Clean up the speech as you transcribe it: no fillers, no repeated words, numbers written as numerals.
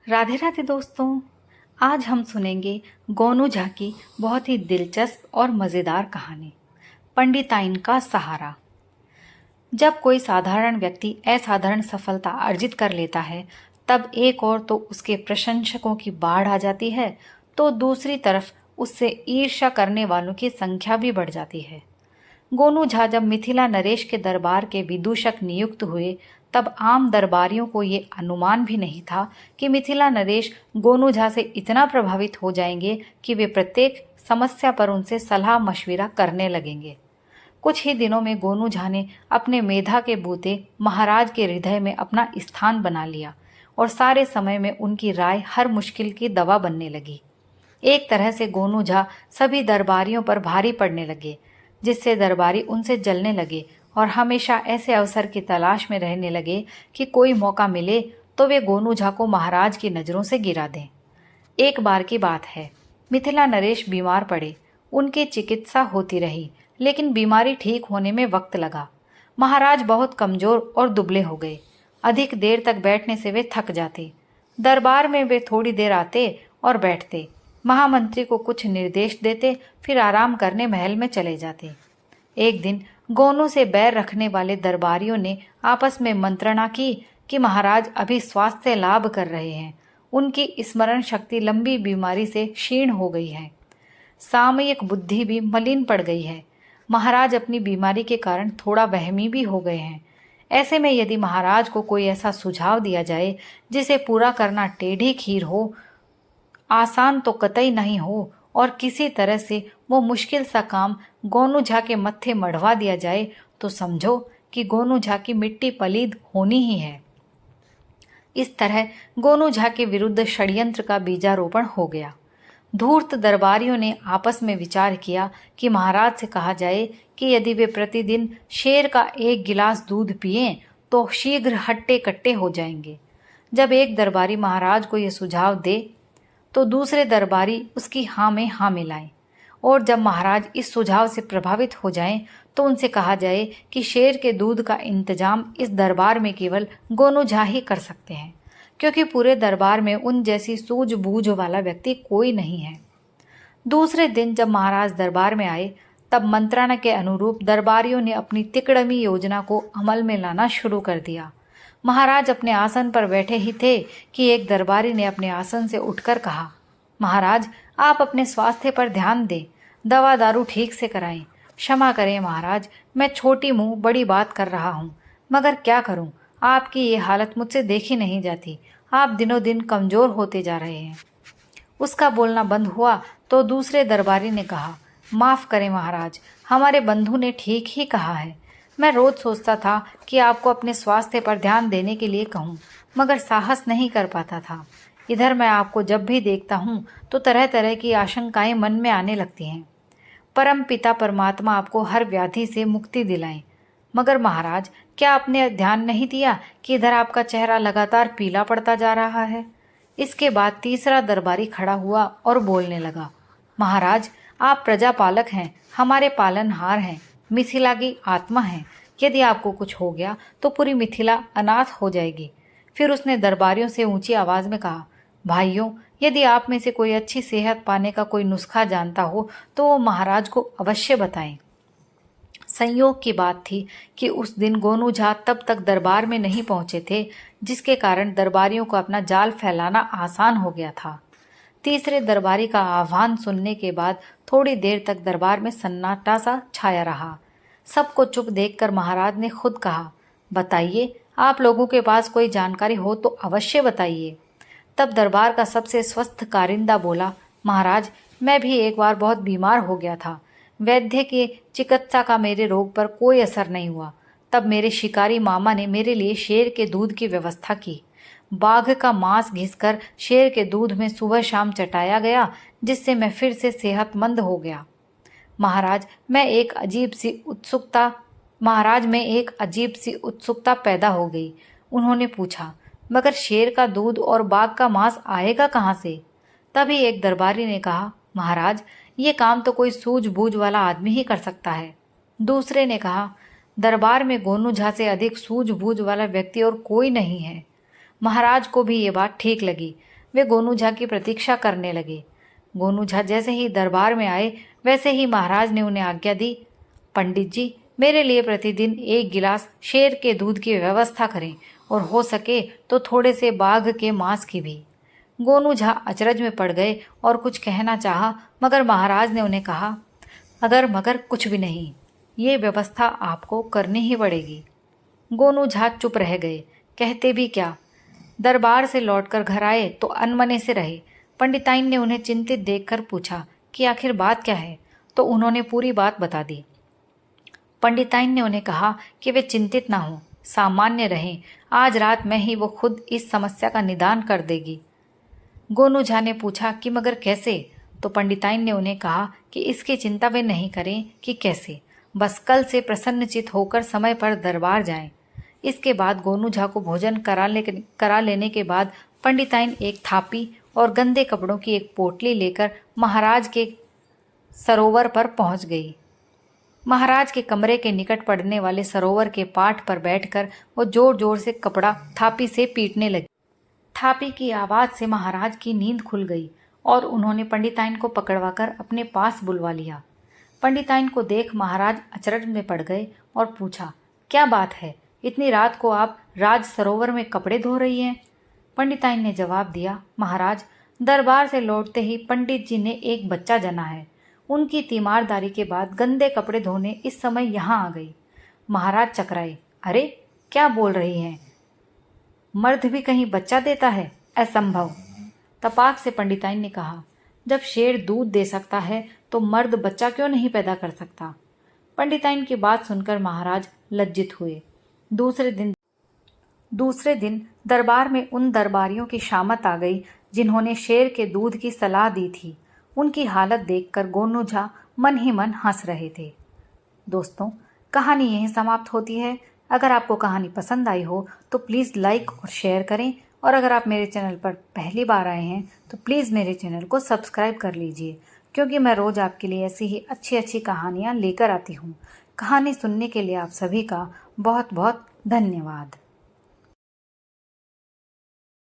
राधे राधे दोस्तों। आज हम सुनेंगे गोनू झा की बहुत ही दिलचस्प और मज़ेदार कहानी, पंडिताइन का सहारा। जब कोई साधारण व्यक्ति असाधारण सफलता अर्जित कर लेता है, तब एक और तो उसके प्रशंसकों की बाढ़ आ जाती है, तो दूसरी तरफ उससे ईर्ष्या करने वालों की संख्या भी बढ़ जाती है। गोनू झा जब मिथिला नरेश के दरबार के विदूषक नियुक्त हुए, तब आम दरबारियों को ये अनुमान भी नहीं था कि मिथिला नरेश गोनू झा से इतना प्रभावित हो जाएंगे कि वे प्रत्येक समस्या पर उनसे सलाह मशविरा करने लगेंगे। कुछ ही दिनों में गोनू झा ने अपने मेधा के बूते महाराज के हृदय में अपना स्थान बना लिया और सारे समय में उनकी राय हर मुश्किल की दवा बनने लगी। एक तरह से गोनू झा सभी दरबारियों पर भारी पड़ने लगे, जिससे दरबारी उनसे जलने लगे और हमेशा ऐसे अवसर की तलाश में रहने लगे कि कोई मौका मिले तो वे गोनू झा को महाराज की नज़रों से गिरा दें। एक बार की बात है, मिथिला नरेश बीमार पड़े। उनकी चिकित्सा होती रही, लेकिन बीमारी ठीक होने में वक्त लगा। महाराज बहुत कमजोर और दुबले हो गए। अधिक देर तक बैठने से वे थक जाते। दरबार में वे थोड़ी देर आते और बैठते, महामंत्री को कुछ निर्देश देते, फिर आराम करने महल में चले जाते। एक दिन गोनू से बैर रखने वाले दरबारियों ने आपस में मंत्रणा की कि महाराज अभी स्वास्थ्य लाभ कर रहे हैं, उनकी स्मरण शक्ति लंबी बीमारी से क्षीण हो गई है, सामयिक बुद्धि भी मलिन पड़ गई है। महाराज अपनी बीमारी के कारण थोड़ा वहमी भी हो गए हैं। ऐसे में यदि महाराज को कोई ऐसा सुझाव दिया जाए जिसे पूरा करना टेढ़ी खीर हो, आसान तो कतई नहीं हो, और किसी तरह से वो मुश्किल सा काम गोनू झा के मत्थे मढ़वा दिया जाए, तो समझो कि गोनू झा की मिट्टी पलीद होनी ही है। इस तरह गोनू झा के विरुद्ध षड्यंत्र का बीजारोपण हो गया। धूर्त दरबारियों ने आपस में विचार किया कि महाराज से कहा जाए कि यदि वे प्रतिदिन शेर का एक गिलास दूध पिएं तो शीघ्र हट्टे कट्टे हो जाएंगे। जब एक दरबारी महाराज को यह सुझाव दे तो दूसरे दरबारी उसकी हाँ में हाँ मिलाएं, और जब महाराज इस सुझाव से प्रभावित हो जाएं तो उनसे कहा जाए कि शेर के दूध का इंतजाम इस दरबार में केवल गोनू झा ही कर सकते हैं, क्योंकि पूरे दरबार में उन जैसी सूझबूझ वाला व्यक्ति कोई नहीं है। दूसरे दिन जब महाराज दरबार में आए, तब मंत्रणा के अनुरूप दरबारियों ने अपनी तिकड़मी योजना को अमल में लाना शुरू कर दिया। महाराज अपने आसन पर बैठे ही थे कि एक दरबारी ने अपने आसन से उठकर कहा, महाराज आप अपने स्वास्थ्य पर ध्यान दें, दवा दारू ठीक से कराएं। क्षमा करें महाराज, मैं छोटी मुंह बड़ी बात कर रहा हूँ, मगर क्या करूँ, आपकी ये हालत मुझसे देखी नहीं जाती। आप दिनों दिन कमज़ोर होते जा रहे हैं। उसका बोलना बंद हुआ तो दूसरे दरबारी ने कहा, माफ़ करें महाराज, हमारे बंधु ने ठीक ही कहा है। मैं रोज़ सोचता था कि आपको अपने स्वास्थ्य पर ध्यान देने के लिए कहूँ, मगर साहस नहीं कर पाता था। इधर मैं आपको जब भी देखता हूँ तो तरह तरह की आशंकाएं मन में आने लगती हैं। परम पिता परमात्मा आपको हर व्याधि से मुक्ति दिलाएं। मगर महाराज, क्या आपने ध्यान नहीं दिया कि इधर आपका चेहरा लगातार पीला पड़ता जा रहा है? इसके बाद तीसरा दरबारी खड़ा हुआ और बोलने लगा, महाराज आप प्रजापालक हैं, हमारे पालनहार हैं, मिथिला की आत्मा हैं। यदि आपको कुछ हो गया तो पूरी मिथिला अनाथ हो जाएगी। फिर उसने दरबारियों से ऊंची आवाज में कहा, भाइयों, यदि आप में से कोई अच्छी सेहत पाने का कोई नुस्खा जानता हो तो वो महाराज को अवश्य बताएं। संयोग की बात थी कि उस दिन गोनू झा तब तक दरबार में नहीं पहुंचे थे, जिसके कारण दरबारियों को अपना जाल फैलाना आसान हो गया था। तीसरे दरबारी का आह्वान सुनने के बाद थोड़ी देर तक दरबार में सन्नाटा सा छाया रहा। सबको चुप देखकर महाराज ने खुद कहा, बताइए, आप लोगों के पास कोई जानकारी हो तो अवश्य बताइए। तब दरबार का सबसे स्वस्थ कारिंदा बोला, महाराज मैं भी एक बार बहुत बीमार हो गया था। वैद्य की चिकित्सा का मेरे रोग पर कोई असर नहीं हुआ। तब मेरे शिकारी मामा ने मेरे लिए शेर के दूध की व्यवस्था की। बाघ का मांस घिसकर शेर के दूध में सुबह शाम चटाया गया, जिससे मैं फिर से सेहतमंद हो गया। महाराज में एक अजीब सी उत्सुकता पैदा हो गई। उन्होंने पूछा, मगर शेर का दूध और बाघ का मांस आएगा कहाँ से? तभी एक दरबारी ने कहा, महाराज ये काम तो कोई सूझबूझ वाला आदमी ही कर सकता है। दूसरे ने कहा, दरबार में गोनू झा से अधिक सूझबूझ वाला व्यक्ति और कोई नहीं है। महाराज को भी ये बात ठीक लगी। वे गोनू झा की प्रतीक्षा करने लगे। गोनू झा जैसे ही दरबार में आए वैसे ही महाराज ने उन्हें आज्ञा दी, पंडित जी, मेरे लिए प्रतिदिन 1 गिलास शेर के दूध की व्यवस्था करें और हो सके तो थोड़े से बाघ के मांस की भी। गोनू झा अचरज में पड़ गए और कुछ कहना चाहा, मगर महाराज ने उन्हें कहा, अगर मगर कुछ भी नहीं, ये व्यवस्था आपको करनी ही पड़ेगी। गोनू झा चुप रह गए, कहते भी क्या। दरबार से लौटकर घर आए तो अनमने से रहे। पंडिताइन ने उन्हें चिंतित देखकर पूछा कि आखिर बात क्या है, तो उन्होंने पूरी बात बता दी। पंडिताइन ने उन्हें कहा कि वे चिंतित ना हों, सामान्य रहें, आज रात में ही वो खुद इस समस्या का निदान कर देगी। गोनू झा ने पूछा कि मगर कैसे, तो पंडिताइन ने उन्हें कहा कि इसकी चिंता वे नहीं करें कि कैसे, बस कल से प्रसन्नचित होकर समय पर दरबार जाएं। इसके बाद गोनू झा को भोजन करा लेने के बाद पंडिताइन एक थापी और गंदे कपड़ों की एक पोटली लेकर महाराज के सरोवर पर पहुंच गई। महाराज के कमरे के निकट पड़ने वाले सरोवर के पाट पर बैठकर वो जोर जोर से कपड़ा थापी से पीटने लगी। थापी की आवाज से महाराज की नींद खुल गई और उन्होंने पंडिताइन को पकड़वाकर अपने पास बुलवा लिया। पंडिताइन को देख महाराज अचरज में पड़ गए और पूछा, क्या बात है, इतनी रात को आप राज सरोवर में कपड़े धो रही हैं? पंडिताइन ने जवाब दिया, महाराज, दरबार से लौटते ही पंडित जी ने एक बच्चा जना है। उनकी तीमारदारी के बाद गंदे कपड़े धोने इस समय यहाँ आ गई। महाराज चकराए, अरे क्या बोल रही हैं? मर्द भी कहीं बच्चा देता है? असंभव। तपाक से पंडिताइन ने कहा, जब शेर दूध दे सकता है तो मर्द बच्चा क्यों नहीं पैदा कर सकता? पंडिताइन की बात सुनकर महाराज लज्जित हुए। दूसरे दिन दरबार में उन दरबारियों की शामत आ गई जिन्होंने शेर के दूध की सलाह दी थी। उनकी हालत देखकर गोनू झा मन ही मन हंस रहे थे। दोस्तों, कहानी यहीं समाप्त होती है। अगर आपको कहानी पसंद आई हो तो प्लीज़ लाइक और शेयर करें, और अगर आप मेरे चैनल पर पहली बार आए हैं तो प्लीज़ मेरे चैनल को सब्सक्राइब कर लीजिए, क्योंकि मैं रोज़ आपके लिए ऐसी ही अच्छी अच्छी कहानियाँ लेकर आती हूँ। कहानी सुनने के लिए आप सभी का बहुत बहुत धन्यवाद।